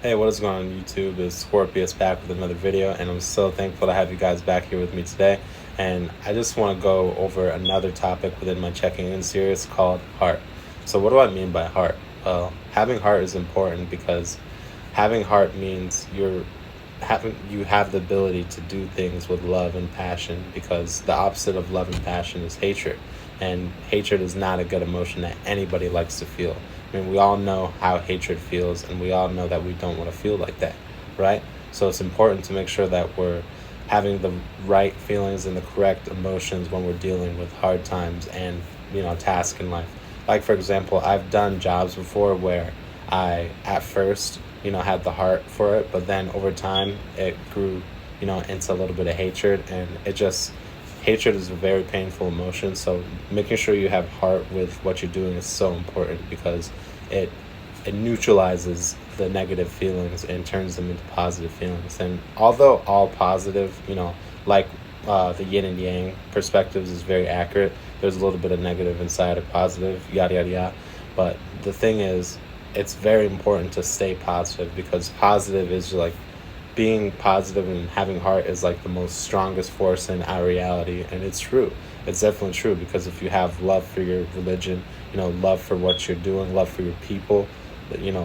Hey, what is going on YouTube? It's Scorpius back with another video, and I'm so thankful to have you guys back here with me today. And I just want to go over another topic within my checking in series called heart. So, what do I mean by heart? Well, having heart is important because having heart means you have the ability to do things with love and passion, because the opposite of love and passion is hatred, and hatred is not a good emotion that anybody likes to feel. I mean, we all know how hatred feels, and we all know that we don't want to feel like that, right? So it's important to make sure that we're having the right feelings and the correct emotions when we're dealing with hard times and tasks in life. Like, for example, I've done jobs before where I at first had the heart for it, but then over time it grew into a little bit of hatred, and it just hatred is a very painful emotion. So making sure you have heart with what you're doing is so important, because it it neutralizes the negative feelings and turns them into positive feelings. And although all positive, like the yin and yang perspectives is very accurate, there's a little bit of negative inside of positive, yada yada yada. But the thing is, it's very important to stay positive, because positive is like being positive and having heart is like the most strongest force in our reality. And it's true, it's definitely true, because if you have love for your religion, love for what you're doing, love for your people,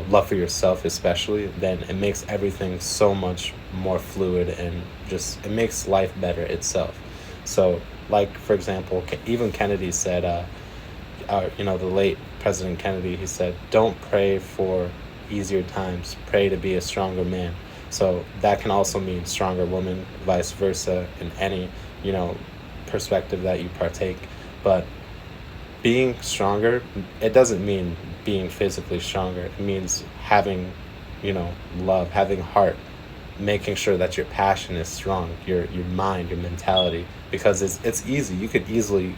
love for yourself especially, then it makes everything so much more fluid, and just it makes life better itself. So, like, for example, even Kennedy said, the late President Kennedy, he said, don't pray for easier times, pray to be a stronger man. So that can also mean stronger woman, vice versa, in any, you know, perspective that you partake. But being stronger, it doesn't mean being physically stronger. It means having, love, having heart, making sure that your passion is strong, your mind, your mentality, because it's easy. You could easily,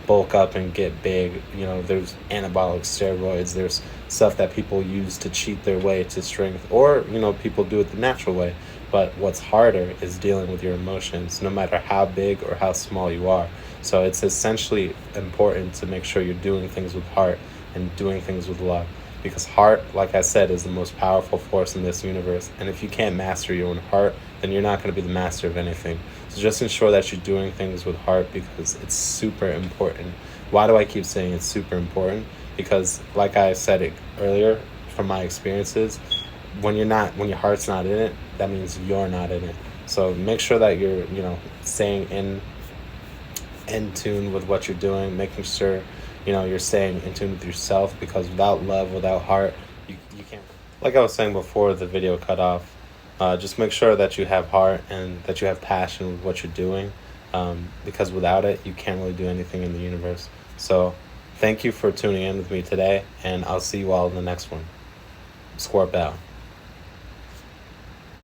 bulk up and get big. There's anabolic steroids. There's stuff that people use to cheat their way to strength, or people do it the natural way. But what's harder is dealing with your emotions, no matter how big or how small you are. So it's essentially important to make sure you're doing things with heart and doing things with love, because heart, like I said, is the most powerful force in this universe. And if you can't master your own heart, then you're not going to be the master of anything. So just ensure that you're doing things with heart, because it's super important. Why do I keep saying it's super important? Because, like I said it earlier, from my experiences, when your heart's not in it, that means you're not in it. So make sure that you're staying in tune with what you're doing, making sure you're staying in tune with yourself, because without love, without heart, you can't. Like I was saying before the video cut off, just make sure that you have heart and that you have passion with what you're doing, because without it, you can't really do anything in the universe. So thank you for tuning in with me today, and I'll see you all in the next one. Scorp out.